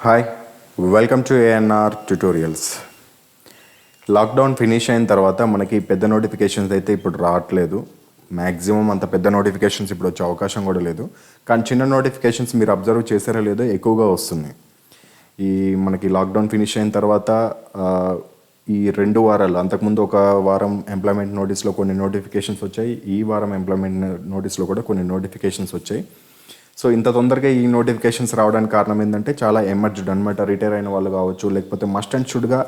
Hi, welcome to ANR tutorials. Lockdown finish అయిన తర్వాత మనకి పెద్ద నోటిఫికేషన్స్ అయితే ఇప్పుడు రావట్లేదు. మ్యాక్సిమం అంత పెద్ద నోటిఫికేషన్స్ ఇప్పుడు వచ్చే అవకాశం కూడా లేదు. కానీ చిన్న నోటిఫికేషన్స్ మీరు అబ్జర్వ్ చేశారో లేదో ఎక్కువగా వస్తున్నాయి. ఈ మనకి లాక్డౌన్ ఫినిష్ అయిన తర్వాత ఈ 2 వారాలు, అంతకుముందు ఒక వారం ఎంప్లాయ్మెంట్ నోటీస్లో కొన్ని నోటిఫికేషన్స్ వచ్చాయి. ఈ వారం ఎంప్లాయ్మెంట్ నోటీస్లో కూడా కొన్ని నోటిఫికేషన్స్ వచ్చాయి. సో ఇంత తొందరగా ఈ నోటిఫికేషన్స్ రావడానికి కారణం ఏంటంటే చాలా ఎమర్జ్డ్ అనమాట. రిటైర్ అయిన వాళ్ళు కావచ్చు, లేకపోతే మస్ట్ అండ్ షుడ్గా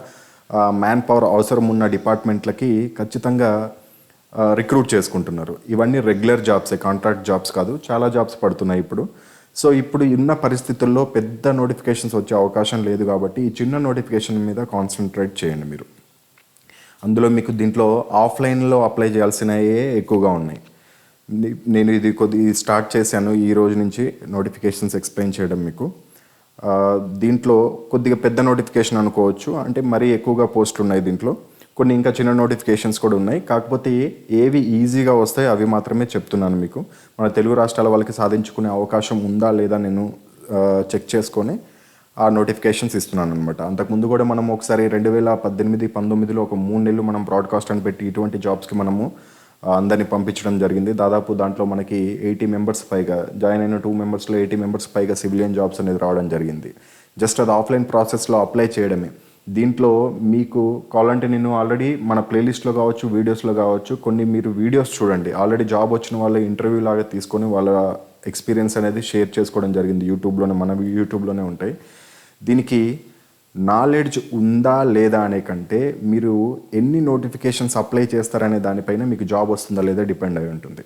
మ్యాన్ పవర్ అవసరం ఉన్న డిపార్ట్మెంట్లకి ఖచ్చితంగా రిక్రూట్ చేసుకుంటున్నారు. ఇవన్నీ రెగ్యులర్ జాబ్సే, కాంట్రాక్ట్ జాబ్స్ కాదు. చాలా జాబ్స్ పడుతున్నాయి ఇప్పుడు. సో ఇప్పుడు ఉన్న పరిస్థితుల్లో పెద్ద నోటిఫికేషన్స్ వచ్చే అవకాశం లేదు కాబట్టి ఈ చిన్న నోటిఫికేషన్ మీద కాన్సన్ట్రేట్ చేయండి మీరు. అందులో మీకు దీంట్లో ఆఫ్లైన్లో అప్లై చేయాల్సినవే ఎక్కువగా ఉన్నాయి. నేను ఇది స్టార్ట్ చేశాను ఈ రోజు నుంచి నోటిఫికేషన్స్ ఎక్స్ప్లెయిన్ చేయడం మీకు. దీంట్లో కొద్దిగా పెద్ద నోటిఫికేషన్ అనుకోవచ్చు, అంటే మరీ ఎక్కువగా పోస్ట్ ఉన్నాయి దీంట్లో. కొన్ని ఇంకా చిన్న నోటిఫికేషన్స్ కూడా ఉన్నాయి. కాకపోతే ఏవి ఈజీగా వస్తాయి అవి మాత్రమే చెప్తున్నాను మీకు. మన తెలుగు రాష్ట్రాల వాళ్ళకి సాధించుకునే అవకాశం ఉందా లేదా నేను చెక్ చేసుకొని ఆ నోటిఫికేషన్స్ ఇస్తున్నాను అనమాట. అంతకుముందు కూడా మనం ఒకసారి 2018-19లో ఒక 3 నెలలు మనం బ్రాడ్కాస్ట్ అని పెట్టి ఇటువంటి జాబ్స్కి మనము అందరినీ పంపించడం జరిగింది. దాదాపు దాంట్లో మనకి 80 మెంబర్స్ పైగా జాయిన్ అయిన 2 మెంబర్స్లో 80 మెంబర్స్ పైగా సివిలియన్ జాబ్స్ అనేది రావడం జరిగింది. జస్ట్ అది ఆఫ్లైన్ ప్రాసెస్లో అప్లై చేయడమే. దీంట్లో మీకు కావాలంటే నేను ఆల్రెడీ మన ప్లేలిస్ట్లో కావచ్చు, వీడియోస్లో కావచ్చు, కొన్ని మీరు వీడియోస్ చూడండి. ఆల్రెడీ జాబ్ వచ్చిన వాళ్ళ ఇంటర్వ్యూ లాగా తీసుకొని వాళ్ళ ఎక్స్పీరియన్స్ అనేది షేర్ చేసుకోవడం జరిగింది. మన యూట్యూబ్లోనే ఉంటాయి. దీనికి నాలెడ్జ్ ఉందా లేదా అనే కంటే మీరు ఎన్ని నోటిఫికేషన్స్ అప్లై చేస్తారనే దానిపైన మీకు జాబ్ వస్తుందా లేదా డిపెండ్ అయి ఉంటుంది.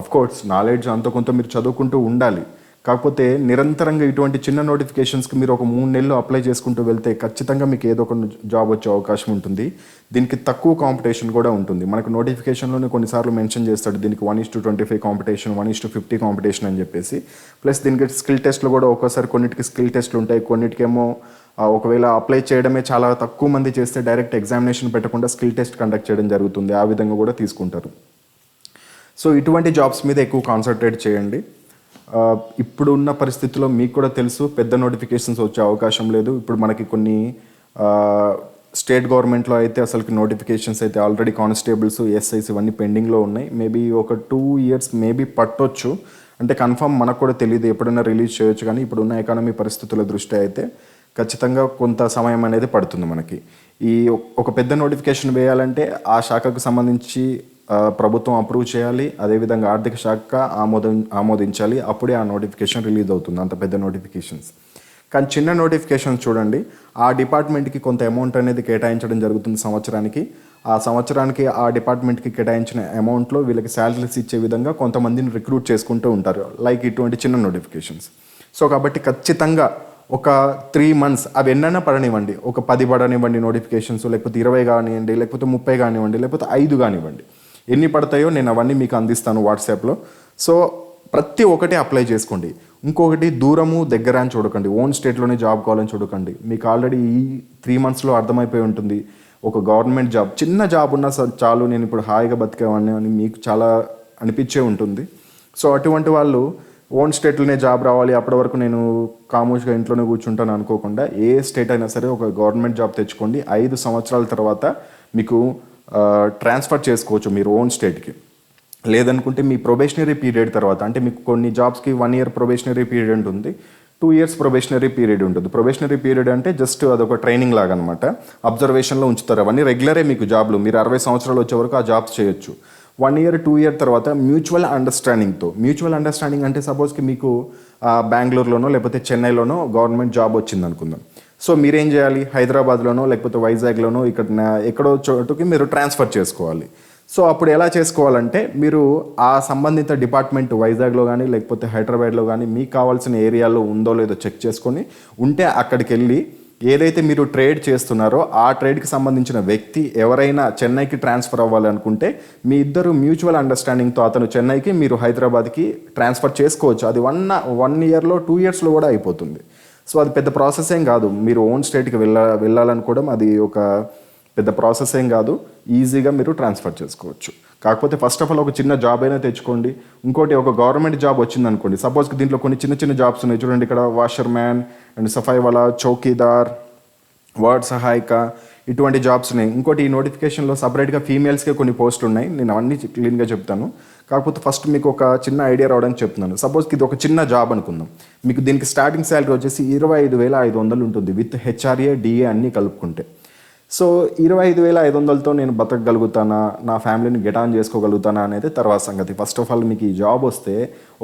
అఫ్కోర్స్ నాలెడ్జ్ అంత కొంత మీరు చదువుకుంటూ ఉండాలి. కాకపోతే నిరంతరంగా ఇటువంటి చిన్న నోటిఫికేషన్స్కి మీరు ఒక 3 నెలలు అప్లై చేసుకుంటూ వెళ్తే ఖచ్చితంగా మీకు ఏదో ఒక జాబ్ వచ్చే అవకాశం ఉంటుంది. దీనికి తక్కువ కాంపిటీషన్ కూడా ఉంటుంది. మనకు నోటిఫికేషన్లోనే కొన్నిసార్లు మెన్షన్ చేస్తాడు దీనికి 1:25 కాంపిటీషన్, 1:50 కాంపిటీషన్ అని చెప్పేసి. ప్లస్ దీనికి స్కిల్ టెస్ట్లు కూడా ఒక్కోసారి కొన్నిటికి స్కిల్ టెస్ట్లు ఉంటాయి, కొన్నిటికేమో ఒకవేళ అప్లై చేయడమే చాలా తక్కువ మంది చేస్తే డైరెక్ట్ ఎగ్జామినేషన్ పెట్టకుండా స్కిల్ టెస్ట్ కండక్ట్ చేయడం జరుగుతుంది. ఆ విధంగా కూడా తీసుకుంటారు. సో ఇటువంటి జాబ్స్ మీద ఎక్కువ కాన్సన్ట్రేట్ చేయండి. ఇప్పుడు ఉన్న పరిస్థితుల్లో మీకు కూడా తెలుసు పెద్ద నోటిఫికేషన్స్ వచ్చే అవకాశం లేదు. ఇప్పుడు మనకి కొన్ని స్టేట్ గవర్నమెంట్లో అయితే అసలుకి నోటిఫికేషన్స్ అయితే ఆల్రెడీ కానిస్టేబుల్స్, ఎస్ఐస్ ఇవన్నీ పెండింగ్లో ఉన్నాయి. మేబీ ఒక 2 years మేబీ పట్టొచ్చు. అంటే కన్ఫర్మ్ మనకు కూడా తెలియదు, ఎప్పుడైనా రిలీజ్ చేయొచ్చు. కానీ ఇప్పుడున్న ఎకానమీ పరిస్థితుల దృష్ట్యా అయితే ఖచ్చితంగా కొంత సమయం అనేది పడుతుంది మనకి. ఈ ఒక పెద్ద నోటిఫికేషన్ వేయాలంటే ఆ శాఖకు సంబంధించి ప్రభుత్వం అప్రూవ్ చేయాలి, అదేవిధంగా ఆర్థిక శాఖ ఆమోదించాలి. అప్పుడే ఆ నోటిఫికేషన్ రిలీజ్ అవుతుంది, అంత పెద్ద నోటిఫికేషన్స్. కానీ చిన్న నోటిఫికేషన్స్ చూడండి, ఆ డిపార్ట్మెంట్కి కొంత అమౌంట్ అనేది కేటాయించడం జరుగుతుంది సంవత్సరానికి. ఆ సంవత్సరానికి ఆ డిపార్ట్మెంట్కి కేటాయించిన అమౌంట్లో వీళ్ళకి శాలరీస్ ఇచ్చే విధంగా కొంతమందిని రిక్రూట్ చేసుకుంటూ ఉంటారు, లైక్ ఇటువంటి చిన్న నోటిఫికేషన్స్. సో కాబట్టి ఖచ్చితంగా ఒక 3 months అవి ఎన్నైనా పడనివ్వండి, ఒక 10 పడనివ్వండి నోటిఫికేషన్స్, లేకపోతే 20 కానివ్వండి, లేకపోతే 30 కానివ్వండి, లేకపోతే 5 కానివ్వండి, ఎన్ని పడతాయో నేను అవన్నీ మీకు అందిస్తాను వాట్సాప్లో. సో ప్రతి ఒక్కటి అప్లై చేసుకోండి. ఇంకొకటి దూరము దగ్గర అని చూడకండి, ఓన్ స్టేట్లోనే జాబ్ కావాలని చూడకండి. మీకు ఆల్రెడీ ఈ 3 monthsలో అర్థమైపోయి ఉంటుంది, ఒక గవర్నమెంట్ జాబ్, చిన్న జాబ్ ఉన్నా చాలు, నేను ఇప్పుడు హాయిగా బతికేవాడిని అని మీకు చాలా అనిపించే ఉంటుంది. సో అటువంటి వాళ్ళు ఓన్ స్టేట్లోనే జాబ్ రావాలి, అప్పటి వరకు నేను కామోష్గా ఇంట్లోనే కూర్చుంటాను అనుకోకుండా ఏ స్టేట్ అయినా సరే ఒక గవర్నమెంట్ జాబ్ తెచ్చుకోండి. 5 సంవత్సరాల తర్వాత మీకు ట్రాన్స్ఫర్ చేసుకోవచ్చు మీరు ఓన్ స్టేట్కి. లేదనుకుంటే మీ ప్రొబేషనరీ పీరియడ్ తర్వాత, అంటే మీకు కొన్ని జాబ్స్కి 1 year ప్రొబేషనరీ పీరియడ్ ఉంటుంది, 2 years ప్రొబేషనరీ పీరియడ్ ఉంటుంది. ప్రొబేషనరీ పీరియడ్ అంటే జస్ట్ అదొక ట్రైనింగ్ లాగా అనమాట, అబ్జర్వేషన్లో ఉంచుతారు. అవన్నీ రెగ్యులరే మీకు జాబ్లు, మీరు 60 సంవత్సరాలు వచ్చే వరకు ఆ జాబ్స్ చేయొచ్చు. 1 year 2 year తర్వాత మ్యూచువల్ అండర్స్టాండింగ్ అంటే సపోజ్కి మీకు బెంగళూరులోనో లేకపోతే చెన్నైలోనో గవర్నమెంట్ జాబ్ వచ్చింది అనుకుందాం. సో మీరేం చేయాలి, హైదరాబాద్లోనో లేకపోతే వైజాగ్లోనో ఎక్కడో చోటుకి మీరు ట్రాన్స్ఫర్ చేసుకోవాలి. సో అప్పుడు ఎలా చేసుకోవాలంటే మీరు ఆ సంబంధిత డిపార్ట్మెంట్ వైజాగ్లో కానీ లేకపోతే హైదరాబాద్లో కానీ మీకు కావాల్సిన ఏరియాలో ఉందో లేదో చెక్ చేసుకొని ఉంటే అక్కడికి వెళ్ళి ఏదైతే మీరు ట్రేడ్ చేస్తున్నారో ఆ ట్రేడ్కి సంబంధించిన వ్యక్తి ఎవరైనా చెన్నైకి ట్రాన్స్ఫర్ అవ్వాలి అనుకుంటే మీ ఇద్దరు మ్యూచువల్ అండర్స్టాండింగ్తో అతను చెన్నైకి, మీరు హైదరాబాద్కి ట్రాన్స్ఫర్ చేసుకోవచ్చు. అది 1 yearలో 2 yearsలో కూడా అయిపోతుంది. సో అది పెద్ద ప్రాసెస్ ఏం కాదు. మీరు ఓన్ స్టేట్కి వెళ్ళాలనుకోవడం అది ఒక పెద్ద ప్రాసెస్ ఏం కాదు, ఈజీగా మీరు ట్రాన్స్ఫర్ చేసుకోవచ్చు. కాకపోతే ఫస్ట్ ఆఫ్ ఆల్ ఒక చిన్న జాబ్ అయినా తెచ్చుకోండి. ఇంకోటి ఒక గవర్నమెంట్ జాబ్ వచ్చింది అనుకోండి, సపోజ్ దీంట్లో కొన్ని చిన్న చిన్న జాబ్స్ ఉన్నాయి చూడండి, ఇక్కడ వాషర్ మ్యాన్ అండ్ సఫాయి వాలా, చౌకీదార్, వార్డ్ సహాయక, ఇటువంటి జాబ్స్ ఉన్నాయి. ఇంకోటి ఈ నోటిఫికేషన్లో సపరేట్గా ఫీమేల్స్కే కొన్ని పోస్టులు ఉన్నాయి, నేను అవన్నీ క్లీన్గా చెప్తాను. కాకపోతే ఫస్ట్ మీకు ఒక చిన్న ఐడియా రావడానికి చెప్తున్నాను. సపోజ్ ఇది ఒక చిన్న జాబ్ అనుకుందాం, మీకు దీనికి స్టార్టింగ్ శాలరీ వచ్చేసి 25,500 ఉంటుంది విత్ హెచ్ఆర్ఏ డిఏ అన్నీ కలుపుకుంటే. సో 25,500తో నేను బతకగలుగుతానా, నా ఫ్యామిలీని గెట్ ఆన్ చేసుకోగలుగుతానా అనేది తర్వాత సంగతి. ఫస్ట్ ఆఫ్ ఆల్ మీకు ఈ జాబ్ వస్తే,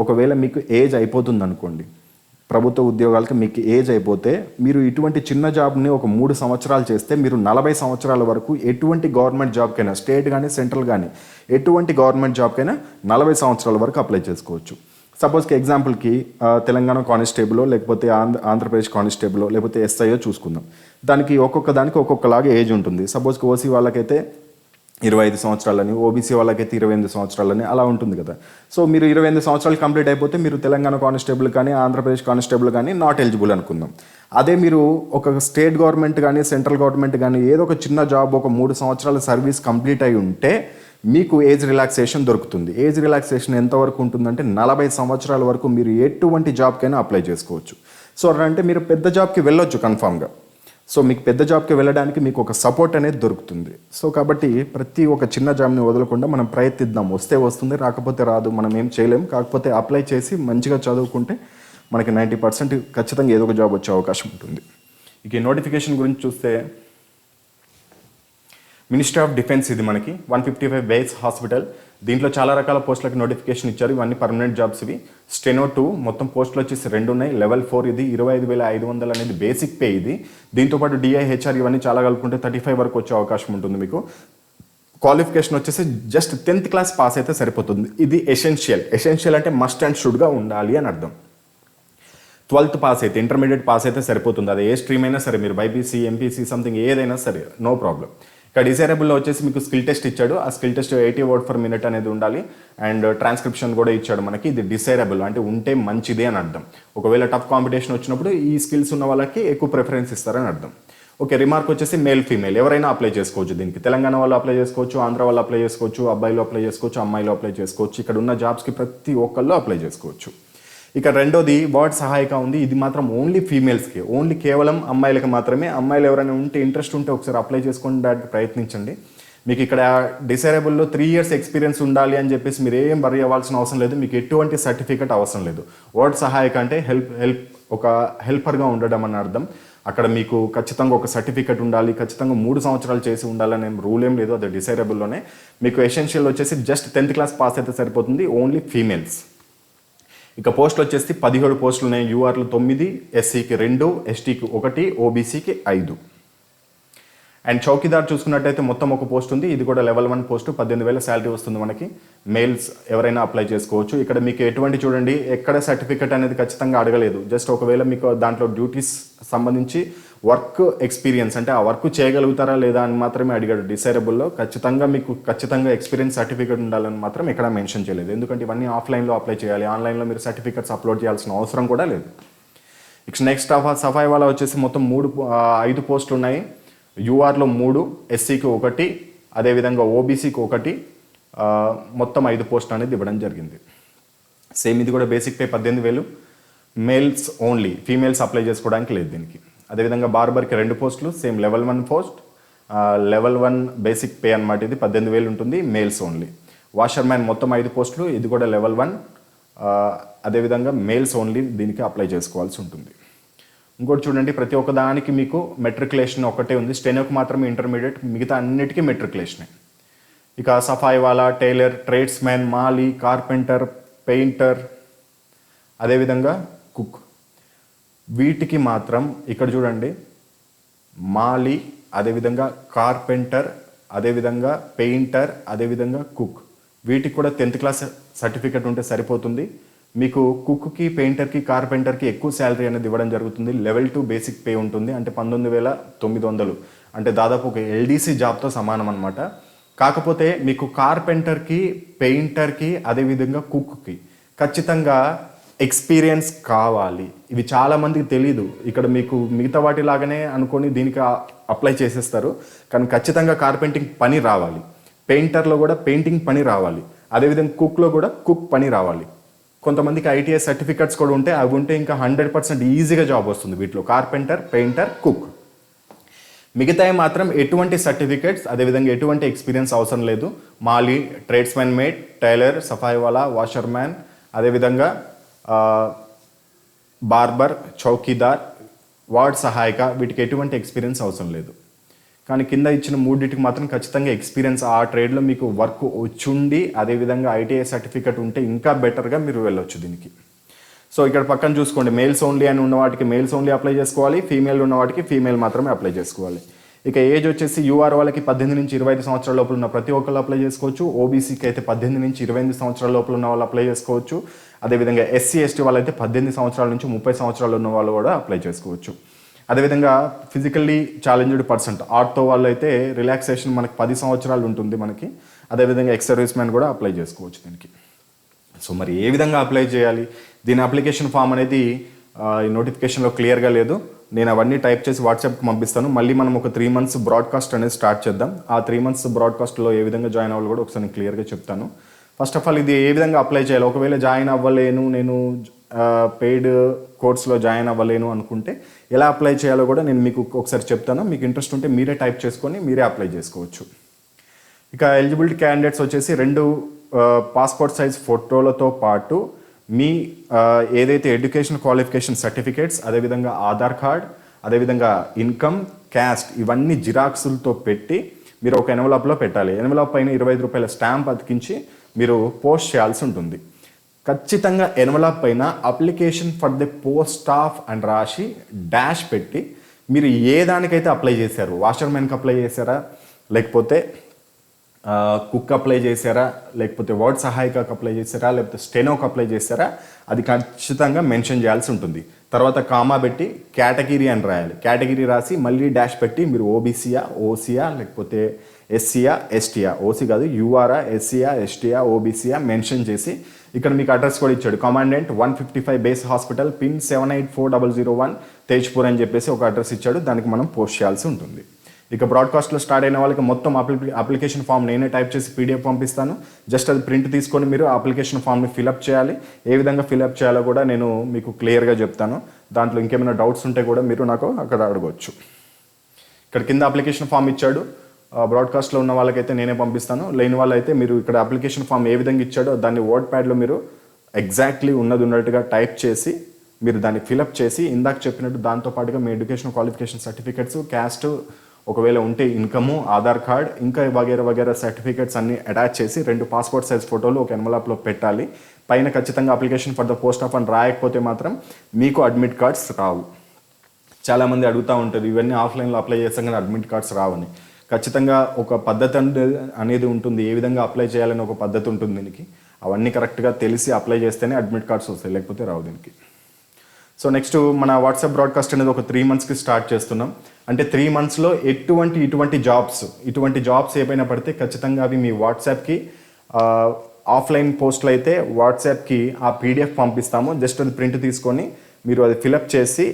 ఒకవేళ మీకు ఏజ్ అయిపోతుంది అనుకోండి, ప్రభుత్వ ఉద్యోగాలకి మీకు ఏజ్ అయిపోతే మీరు ఇటువంటి చిన్న జాబ్ని ఒక 3 సంవత్సరాలు చేస్తే మీరు 40 సంవత్సరాల వరకు ఎటువంటి గవర్నమెంట్ జాబ్కైనా, స్టేట్ కానీ సెంట్రల్ కానీ ఎటువంటి గవర్నమెంట్ జాబ్కైనా 40 సంవత్సరాల వరకు అప్లై చేసుకోవచ్చు. సపోజ్కి ఎగ్జాంపుల్కి తెలంగాణ కానిస్టేబుల్, లేకపోతే ఆంధ్రప్రదేశ్ కానిస్టేబుల్, లేకపోతే ఎస్ఐఓ చూసుకుందాం. దానికి ఒక్కొక్కలాగా ఏజ్ ఉంటుంది. సపోజ్కి ఓసీ వాళ్ళకైతే 25 సంవత్సరాలని, ఓబీసీ వాళ్ళకైతే 28 సంవత్సరాలని అలా ఉంటుంది కదా. సో మీరు 28 సంవత్సరాలు కంప్లీట్ అయిపోతే మీరు తెలంగాణ కానిస్టేబుల్ కానీ ఆంధ్రప్రదేశ్ కానిస్టేబుల్ కానీ నాట్ ఎలిజిబుల్ అనుకుందాం. అదే మీరు ఒక స్టేట్ గవర్నమెంట్ కానీ సెంట్రల్ గవర్నమెంట్ కానీ ఏదో ఒక చిన్న జాబ్ ఒక 3 సంవత్సరాల సర్వీస్ కంప్లీట్ అయి ఉంటే మీకు ఏజ్ రిలాక్సేషన్ దొరుకుతుంది. ఏజ్ రిలాక్సేషన్ ఎంతవరకు ఉంటుందంటే 40 సంవత్సరాల వరకు మీరు ఎటువంటి జాబ్కైనా అప్లై చేసుకోవచ్చు. సో అంటే మీరు పెద్ద జాబ్కి వెళ్ళొచ్చు కన్ఫామ్గా. సో మీకు పెద్ద జాబ్కి వెళ్ళడానికి మీకు ఒక సపోర్ట్ అనేది దొరుకుతుంది. సో కాబట్టి ప్రతి ఒక్క చిన్న జాబ్ని వదలకుండా మనం ప్రయత్నిద్దాం. వస్తే వస్తుంది, రాకపోతే రాదు, మనం ఏం చేయలేం. కాకపోతే అప్లై చేసి మంచిగా చదువుకుంటే మనకి 90% ఖచ్చితంగా ఏదో ఒక జాబ్ వచ్చే అవకాశం ఉంటుంది. ఇక ఈ నోటిఫికేషన్ గురించి చూస్తే మినిస్ట్రీ ఆఫ్ డిఫెన్స్, ఇది మనకి 155 బేస్ హాస్పిటల్. దీంట్లో చాలా రకాల పోస్టులకి నోటిఫికేషన్ ఇచ్చారు. ఇవన్నీ పర్మనెంట్ జాబ్స్. ఇవి స్టెనో 2 మొత్తం పోస్టులు వచ్చేసి 2 ఉన్నాయి. లెవెల్ 4 ఇది 25,500 అనేది బేసిక్ పే. ఇది దీంతోపాటు డిఐహెచ్ఆర్ ఇవన్నీ చాలా కలుపుకుంటే 35 వరకు వచ్చే అవకాశం ఉంటుంది మీకు. క్వాలిఫికేషన్ వచ్చేసి జస్ట్ 10th క్లాస్ పాస్ అయితే సరిపోతుంది. ఇది ఎసెన్షియల్ అంటే మస్ట్ అండ్ షుడ్గా ఉండాలి అని అర్థం. 12th పాస్ అయితే, ఇంటర్మీడియట్ పాస్ అయితే సరిపోతుంది. అది ఏ స్ట్రీమ్ అయినా సరే, మీరు బైపీసీ, ఎంపీసీ, సంథింగ్ ఏదైనా సరే, నో ప్రాబ్లం. ఇక్కడ డిజైరబుల్లో వచ్చేసి మీకు స్కిల్ టెస్ట్ ఇచ్చాడు. ఆ skill test 80 word per minute అనేది ఉండాలి. అండ్ ట్రాన్స్క్రిప్షన్ కూడా ఇచ్చాడు మనకి. ఇది డిసైరబుల్ అంటే ఉంటే మంచిదే అని అర్థం. ఒకవేళ టఫ్ కాంపిటీషన్ వచ్చినప్పుడు ఈ స్కిల్స్ ఉన్న వాళ్ళకి ఎక్కువ ప్రిఫరెన్స్ ఇస్తారని అర్థం. ఓకే, రిమార్క్ వచ్చేసి మేల్ ఫీమేల్ ఎవరైనా అప్లై చేసుకోవచ్చు. దీనికి తెలంగాణ వాళ్ళు అప్లై చేసుకోవచ్చు, ఆంధ్ర వాళ్ళు అప్లై చేసుకోవచ్చు, అబ్బాయిలు అప్లై చేసుకోవచ్చు, అమ్మాయిలు అప్లై చేసుకోవచ్చు. ఇక్కడ ఉన్న జాబ్స్కి ప్రతి ఒక్కళ్ళు అప్లై చేసుకోవచ్చు. ఇక రెండోది వార్డ్ సహాయక ఉంది. ఇది మాత్రం ఓన్లీ ఫీమేల్స్కి, ఓన్లీ కేవలం అమ్మాయిలకి మాత్రమే. అమ్మాయిలు ఎవరైనా ఉంటే, ఇంట్రెస్ట్ ఉంటే ఒకసారి అప్లై చేసుకోవడానికి ప్రయత్నించండి. మీకు ఇక్కడ డిసైరబుల్లో 3 years ఎక్స్పీరియన్స్ ఉండాలి అని చెప్పేసి మీరు ఏం వరీ అవ్వాల్సిన అవసరం లేదు. మీకు ఎటువంటి సర్టిఫికేట్ అవసరం లేదు. వార్డ్ సహాయక అంటే ఒక హెల్పర్గా ఉండడం అని అర్థం. అక్కడ మీకు ఖచ్చితంగా ఒక సర్టిఫికేట్ ఉండాలి, ఖచ్చితంగా 3 సంవత్సరాలు చేసి ఉండాలని రూల్ ఏం లేదు. అది డిసైరబుల్లోనే. మీకు ఎసెన్షియల్ వచ్చేసి జస్ట్ 10th క్లాస్ పాస్ అయితే సరిపోతుంది, ఓన్లీ ఫీమేల్స్. ఇక పోస్టులు వచ్చేసి 17 పోస్టులు ఉన్నాయి. యూఆర్లు 9, ఎస్సీకి 2, ఎస్టీకి 1, ఓబీసీకి 5. అండ్ చౌకీదార్ చూసుకున్నట్టయితే మొత్తం ఒక పోస్ట్ ఉంది. ఇది కూడా లెవెల్ 1 పోస్టు. 18,000 శాలరీ వస్తుంది మనకి. మెయిల్స్ ఎవరైనా అప్లై చేసుకోవచ్చు. ఇక్కడ మీకు ఎటువంటి చూడండి, ఎక్కడ సర్టిఫికేట్ అనేది ఖచ్చితంగా అడగలేదు. జస్ట్ ఒకవేళ మీకు దాంట్లో డ్యూటీస్ సంబంధించి వర్క్ ఎక్స్పీరియన్స్ అంటే ఆ వర్క్ చేయగలుగుతారా లేదా అని మాత్రమే అడిగాడు. డిసైరబుల్లో ఖచ్చితంగా ఎక్స్పీరియన్స్ సర్టిఫికేట్ ఉండాలని మాత్రం ఎక్కడ మెన్షన్ చేయలేదు. ఎందుకంటే ఇవన్నీ ఆఫ్లైన్లో అప్లై చేయాలి. ఆన్లైన్లో మీరు సర్టిఫికేట్స్ అప్లోడ్ చేయాల్సిన అవసరం కూడా లేదు. నెక్స్ట్ సఫాయి వాళ్ళ వచ్చేసి మొత్తం 5 పోస్టులు ఉన్నాయి. యూఆర్లో 3, ఎస్సీకి 1, అదేవిధంగా ఓబీసీకి 1, మొత్తం 5 పోస్టులు అనేది ఇవ్వడం జరిగింది. సేమ్ ఇది కూడా basic pay 18,000. Males only, females apply చేసుకోవడానికి లేదు దీనికి. అదేవిధంగా బార్బర్కి 2 పోస్టులు, same level 1 post. Level 1 basic pay అనమాట. ఇది 18,000 ఉంటుంది, మేల్స్ ఓన్లీ. వాషర్ మ్యాన్ మొత్తం 5 పోస్టులు, ఇది కూడా లెవెల్ 1. అదేవిధంగా మేల్స్ ఓన్లీ దీనికి అప్లై చేసుకోవాల్సి ఉంటుంది. ఇంకోటి చూడండి, ప్రతి ఒక్క దానికి మీకు మెట్రికులేషన్ ఒకటే ఉంది. స్టెనోకి మాత్రమే ఇంటర్మీడియట్, మిగతా అన్నిటికీ మెట్రికులేషనే. ఇక సఫాయి వాలా, టైలర్, ట్రేడ్స్ మ్యాన్, మాలీ, కార్పెంటర్, పెయింటర్, అదేవిధంగా కుక్, వీటికి మాత్రం ఇక్కడ చూడండి మాలీ, అదేవిధంగా కార్పెంటర్, అదేవిధంగా పెయింటర్, అదేవిధంగా కుక్, వీటికి కూడా 10th క్లాస్ సర్టిఫికేట్ ఉంటే సరిపోతుంది. మీకు కుక్కి, పెయింటర్కి, కార్పెంటర్కి ఎక్కువ శాలరీ అనేది ఇవ్వడం జరుగుతుంది. లెవెల్ 2 బేసిక్ పే ఉంటుంది. అంటే 19,900, అంటే దాదాపు ఒక ఎల్డీసీ జాబ్తో సమానం అనమాట. కాకపోతే మీకు కార్పెంటర్కి, పెయింటర్కి, అదేవిధంగా కుక్కి ఖచ్చితంగా ఎక్స్పీరియన్స్ కావాలి. ఇవి చాలామందికి తెలీదు. ఇక్కడ మీకు మిగతా వాటిలాగానే అనుకొని దీనికి అప్లై చేసేస్తారు. కానీ ఖచ్చితంగా కార్పెంటింగ్ పని రావాలి, పెయింటర్లో కూడా పెయింటింగ్ పని రావాలి, అదేవిధంగా కుక్లో కూడా కుక్ పని రావాలి. కొంతమందికి ఐటీఐ సర్టిఫికెట్స్ కూడా ఉంటే అవి ఉంటే ఇంకా 100% ఈజీగా జాబ్ వస్తుంది వీటిలో, కార్పెంటర్, పెయింటర్, కుక్. మిగతాయి మాత్రం ఎటువంటి సర్టిఫికేట్స్ అదేవిధంగా ఎటువంటి ఎక్స్పీరియన్స్ అవసరం లేదు. మాలీ, ట్రేడ్స్మెన్ మేడ్, టైలర్, సఫాయి వాలా, వాషర్ మ్యాన్, అదేవిధంగా బార్బర్, చౌకీదార్, వార్డ్ సహాయక, వీటికి ఎటువంటి ఎక్స్పీరియన్స్ అవసరం లేదు. కానీ కింద ఇచ్చిన మూడింటికి మాత్రం ఖచ్చితంగా ఎక్స్పీరియన్స్, ఆ ట్రేడ్లో మీకు వర్క్ వచ్చుండి అదేవిధంగా ఐటీఐ సర్టిఫికేట్ ఉంటే ఇంకా బెటర్గా మీరు వెళ్ళొచ్చు దీనికి. సో ఇక్కడ పక్కన చూసుకోండి, మేల్స్ ఓన్లీ అని ఉన్న వాటికి మేల్స్ ఓన్లీ అప్లై చేసుకోవాలి, ఫీమేల్ ఉన్న వాటికి ఫీమేల్ మాత్రమే అప్లై చేసుకోవాలి. ఇక ఏజ్ వచ్చేసి యూఆర్ వాళ్ళకి 18 నుంచి 25 సంవత్సరాల లోపల ఉన్న ప్రతి ఒక్కళ్ళు అప్లై చేసుకోవచ్చు. ఓబీసీకి అయితే 18 నుంచి 28 సంవత్సరాల లోపల ఉన్న వాళ్ళు అప్లై చేసుకోవచ్చు. అదేవిధంగా ఎస్సీ ఎస్టీ వాళ్ళైతే 18 సంవత్సరాల నుంచి 30 సంవత్సరాలు ఉన్న వాళ్ళు కూడా అప్లై చేసుకోవచ్చు. అదేవిధంగా ఫిజికల్లీ ఛాలెంజ్డ్ పర్సన్, ఆర్ట్తో వాళ్ళు అయితే రిలాక్సేషన్ మనకి 10 సంవత్సరాలు ఉంటుంది మనకి. అదేవిధంగా ఎక్స్ సర్వీస్ మ్యాన్ కూడా అప్లై చేసుకోవచ్చు దీనికి. సో మరి ఏ విధంగా అప్లై చేయాలి? దీని అప్లికేషన్ ఫామ్ అనేది ఈ నోటిఫికేషన్లో క్లియర్గా లేదు. నేను అవన్నీ టైప్ చేసి వాట్సాప్కి పంపిస్తాను. మళ్ళీ మనం ఒక 3 months బ్రాడ్కాస్ట్ అనేది స్టార్ట్ చేద్దాం. ఆ 3 months బ్రాడ్కాస్ట్లో ఏ విధంగా జాయిన్ అవ్వాలి కూడా ఒకసారి నేను క్లియర్గా చెప్తాను. ఫస్ట్ ఆఫ్ ఆల్ ఇది ఏ విధంగా అప్లై చేయాలి, ఒకవేళ జాయిన్ అవ్వలేను, నేను పెయిడ్ కోర్స్లో జాయిన్ అవ్వలేను అనుకుంటే ఎలా అప్లై చేయాలో కూడా నేను మీకు ఒకసారి చెప్తాను. మీకు ఇంట్రెస్ట్ ఉంటే మీరే టైప్ చేసుకొని మీరే అప్లై చేసుకోవచ్చు. ఇక ఎలిజిబిలిటీ క్యాండిడేట్స్ వచ్చేసి 2 పాస్పోర్ట్ సైజ్ ఫోటోలతో పాటు మీ ఏదైతే ఎడ్యుకేషన్ క్వాలిఫికేషన్ సర్టిఫికేట్స్, అదేవిధంగా ఆధార్ కార్డ్, అదేవిధంగా ఇన్కమ్, క్యాస్ట్, ఇవన్నీ జిరాక్సులతో పెట్టి మీరు ఒక ఎన్వలప్లో పెట్టాలి. ఎన్వలప్ పైన 25 రూపాయల స్టాంప్ అతికించి మీరు పోస్ట్ చేయాల్సి ఉంటుంది. ఖచ్చితంగా ఎన్వలప్ పైన application for the post of అని రాసి డాష్ పెట్టి మీరు ఏ దానికైతే అప్లై చేశారు, వాషర్మెన్కి అప్లై చేశారా, లేకపోతే కుక్ అప్లై చేశారా, లేకపోతే వర్డ్ సహాయకకు అప్లై చేశారా, లేకపోతే స్టెనోకి అప్లై చేశారా, అది ఖచ్చితంగా మెన్షన్ చేయాల్సి ఉంటుంది. తర్వాత కామా పెట్టి కేటగిరీ అని రాయాలి. కేటగిరీ రాసి మళ్ళీ డాష్ పెట్టి మీరు ఓబీసీయా, ఓసీయా, లేకపోతే ఎస్సీయా, ఎస్టీయా, ఓసీ కాదు యూఆర్ఆ, ఎస్సీయా, ఎస్టీయా, ఓబీసీయా మెన్షన్ చేసి ఇక్కడ మీకు అడ్రస్ కూడా ఇచ్చాడు. Commandant 155 base hospital, pin 784001 Tezpur అని చెప్పేసి ఒక అడ్రస్ ఇచ్చాడు. దానికి మనం పోస్ట్ చేయాల్సి ఉంటుంది. ఇక బ్రాడ్కాస్ట్లో స్టార్ట్ అయిన వాళ్ళకి మొత్తం అప్లికేషన్ ఫామ్ నేనే టైప్ చేసి పీడిఎఫ్ పంపిస్తాను. జస్ట్ అది ప్రింట్ తీసుకొని మీరు అప్లికేషన్ ఫామ్ని ఫిలప్ చేయాలి. ఏ విధంగా ఫిలప్ చేయాలో కూడా నేను మీకు క్లియర్గా చెప్తాను. దాంట్లో ఇంకేమైనా డౌట్స్ ఉంటే కూడా మీరు నాకు అక్కడ అడగవచ్చు. ఇక్కడ కింద అప్లికేషన్ ఫామ్ ఇచ్చాడు. బ్రాడ్కాస్ట్లో ఉన్న వాళ్ళకైతే నేనే పంపిస్తాను. లేని వాళ్ళైతే మీరు ఇక్కడ అప్లికేషన్ ఫామ్ ఏ విధంగా ఇచ్చాడో దాన్ని వర్డ్ ప్యాడ్లో మీరు ఎగ్జాక్ట్లీ ఉన్నట్టుగా టైప్ చేసి మీరు దాన్ని ఫిలప్ చేసి ఇందాక చెప్పినట్టు దాంతోపాటుగా మీ ఎడ్యుకేషన్ క్వాలిఫికేషన్ సర్టిఫికెట్స్, క్యాస్ట్, ఒకవేళ ఉంటే ఇన్కము, ఆధార్ కార్డ్, ఇంకా వగేరా సర్టిఫికేట్స్ అన్ని అటాచ్ చేసి 2 పాస్పోర్ట్ సైజ్ ఫోటోలు ఒక ఎన్వలప్లో పెట్టాలి. పైన ఖచ్చితంగా application for the post of అని రాయకపోతే మాత్రం మీకు అడ్మిట్ కార్డ్స్ రావు. చాలామంది అడుగుతూ ఉంటారు, ఇవన్నీ ఆఫ్లైన్లో అప్లై చేస్తాం కానీ అడ్మిట్ కార్డ్స్ రావని. ఖచ్చితంగా ఒక పద్ధతి అనేది ఉంటుంది, ఏ విధంగా అప్లై చేయాలని ఒక పద్ధతి ఉంటుంది దీనికి. అవన్నీ కరెక్ట్గా తెలిసి అప్లై చేస్తేనే అడ్మిట్ కార్డ్స్ వస్తాయి, లేకపోతే రావు దీనికి. సో నెక్స్ట్ మన వాట్సాప్ బ్రాడ్కాస్ట్ అనేది ఒక 3 monthsకి స్టార్ట్ చేస్తున్నాం. అంటే 3 monthsలో ఇటువంటి జాబ్స్ ఏవైనా పడితే ఖచ్చితంగా అవి మీ వాట్సాప్కి, ఆఫ్లైన్ పోస్టులు అయితే వాట్సాప్కి ఆ పీడిఎఫ్ పంపిస్తాము. జస్ట్ అది ప్రింట్ తీసుకొని మీరు అది ఫిలప్ చేసి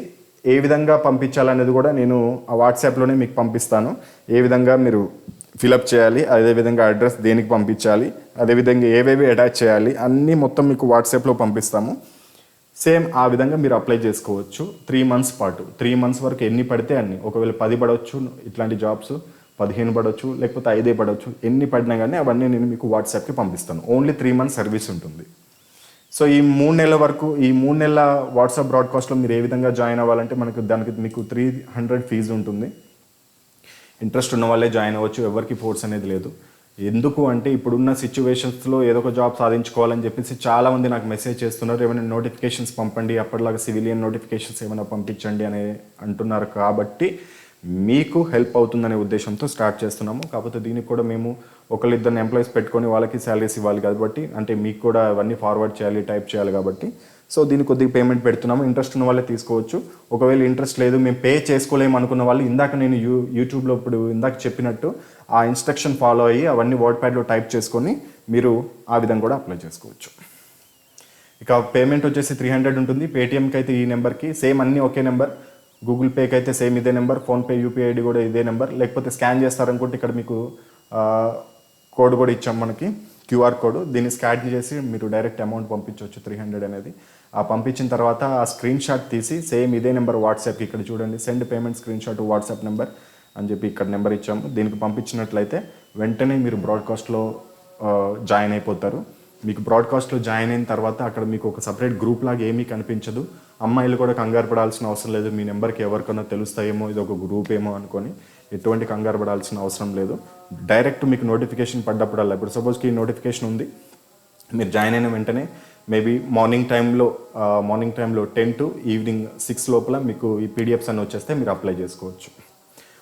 ఏ విధంగా పంపించాలనేది కూడా నేను ఆ వాట్సాప్లోనే మీకు పంపిస్తాను. ఏ విధంగా మీరు ఫిలప్ చేయాలి, అదేవిధంగా అడ్రస్ దేనికి పంపించాలి, అదేవిధంగా ఏవేవి అటాచ్ చేయాలి అన్నీ మొత్తం మీకు వాట్సాప్లో పంపిస్తాము. సేమ్ ఆ విధంగా మీరు అప్లై చేసుకోవచ్చు 3 months పాటు. 3 months వరకు ఎన్ని పడితే అన్ని, ఒకవేళ 10 పడవచ్చు ఇట్లాంటి జాబ్స్, 15 పడవచ్చు, లేకపోతే 5 పడవచ్చు, ఎన్ని పడినా కానీ అవన్నీ నేను మీకు వాట్సాప్కి పంపిస్తాను. ఓన్లీ 3 months సర్వీస్ ఉంటుంది. సో ఈ 3 నెలల వరకు, ఈ 3 నెలల వాట్సాప్ బ్రాడ్కాస్ట్లో మీరు ఏ విధంగా జాయిన్ అవ్వాలంటే మీకు 300 ఫీజు ఉంటుంది. ఇంట్రెస్ట్ ఉన్న వాళ్ళే జాయిన్ అవ్వచ్చు, ఎవరికి ఫోర్స్ అనేది లేదు. ఎందుకు అంటే ఇప్పుడున్న సిచ్యువేషన్స్లో ఏదో ఒక జాబ్ సాధించుకోవాలని చెప్పేసి చాలామంది నాకు మెసేజ్ చేస్తున్నారు, ఏమైనా నోటిఫికేషన్స్ పంపండి, అప్పటిలాగా సివిలియన్ నోటిఫికేషన్స్ ఏమైనా పంపించండి అని అంటున్నారు. కాబట్టి మీకు హెల్ప్ అవుతుందనే ఉద్దేశంతో స్టార్ట్ చేస్తున్నాము. కాకపోతే దీనికి కూడా మేము 1-2 ఎంప్లాయీస్ పెట్టుకొని వాళ్ళకి శాలరీస్ ఇవ్వాలి కాబట్టి, అంటే మీకు కూడా అవన్నీ ఫార్వర్డ్ చేయాలి, టైప్ చేయాలి కాబట్టి, సో దీనికి కొద్దిగా పేమెంట్ పెడుతున్నాము. ఇంట్రెస్ట్ ఉన్న వాళ్ళే తీసుకోవచ్చు. ఒకవేళ ఇంట్రెస్ట్ లేదు, మేము పే చేసుకోలేము అనుకున్న వాళ్ళు ఇందాక నేను యూట్యూబ్లో ఇప్పుడు ఇందాక చెప్పినట్టు ఆ ఇన్స్ట్రక్షన్ ఫాలో అయ్యి అవన్నీ వర్డ్ ప్యాడ్లో టైప్ చేసుకొని మీరు ఆ విధంగా కూడా అప్లై చేసుకోవచ్చు. ఇక పేమెంట్ వచ్చేసి 300 ఉంటుంది. పేటిఎంకి అయితే ఈ నెంబర్కి సేమ్ అన్నీ ఒకే నెంబర్, గూగుల్ పేకి అయితే సేమ్ ఇదే నెంబర్, ఫోన్పే యూపీఐ ఐడి కూడా ఇదే నెంబర్. లేకపోతే స్కాన్ చేస్తారనుకుంటే ఇక్కడ మీకు కోడ్ కూడా ఇచ్చాం మనకి, క్యూఆర్ కోడ్. దీన్ని స్కాన్ చేసి మీరు డైరెక్ట్ అమౌంట్ పంపించవచ్చు 300 అనేది. ఆ పంపించిన తర్వాత ఆ స్క్రీన్ షాట్ తీసి సేమ్ ఇదే నెంబర్ వాట్సాప్కి ఇక్కడ చూడండి, send payment screen shot WhatsApp number అని చెప్పి ఇక్కడ నెంబర్ ఇచ్చాము. దీనికి పంపించినట్లయితే వెంటనే మీరు బ్రాడ్కాస్ట్లో జాయిన్ అయిపోతారు. మీకు బ్రాడ్కాస్ట్లో జాయిన్ అయిన తర్వాత అక్కడ మీకు ఒక సపరేట్ గ్రూప్ లాగా ఏమీ కనిపించదు. అమ్మాయిలు కూడా కంగారు పడాల్సిన అవసరం లేదు. మీ నెంబర్కి ఎవరికైనా తెలుస్తాయేమో ఇది ఒక గ్రూప్ ఏమో అనుకొని ఎటువంటి కంగారు పడాల్సిన అవసరం లేదు. డైరెక్ట్ మీకు నోటిఫికేషన్ పడ్డప్పుడల్లా, ఇప్పుడు సపోజ్కి ఈ నోటిఫికేషన్ ఉంది, మీరు జాయిన్ అయిన వెంటనే మేబీ మార్నింగ్ టైంలో 10 to ఈవినింగ్ 6 లోపల మీకు ఈ పీడిఎఫ్స్ అన్నీ వచ్చేస్తే మీరు అప్లై చేసుకోవచ్చు.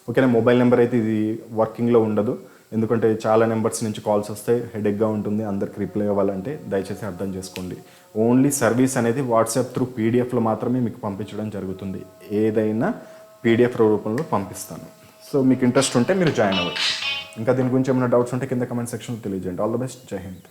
ఓకేనా. మొబైల్ నెంబర్ అయితే ఇది వర్కింగ్లో ఉండదు, ఎందుకంటే చాలా నెంబర్స్ నుంచి కాల్స్ వస్తాయి, హెడేక్గా ఉంటుంది అందరికి రిప్లై అవ్వాలంటే. దయచేసి అర్థం చేసుకోండి. ఓన్లీ సర్వీస్ అనేది వాట్సాప్ త్రూ పీడిఎఫ్లో మాత్రమే మీకు పంపించడం జరుగుతుంది. ఏదైనా పీడిఎఫ్ రూపంలో పంపిస్తాను. సో మీకు ఇంట్రెస్ట్ ఉంటే మీరు జాయిన్ అవ్వచ్చు. ఇంకా దీని గురించి ఏమైనా డౌట్స్ ఉంటే కింద కమెంట్ సెక్షన్లో తెలియజేయండి. All the best. జై హింద్.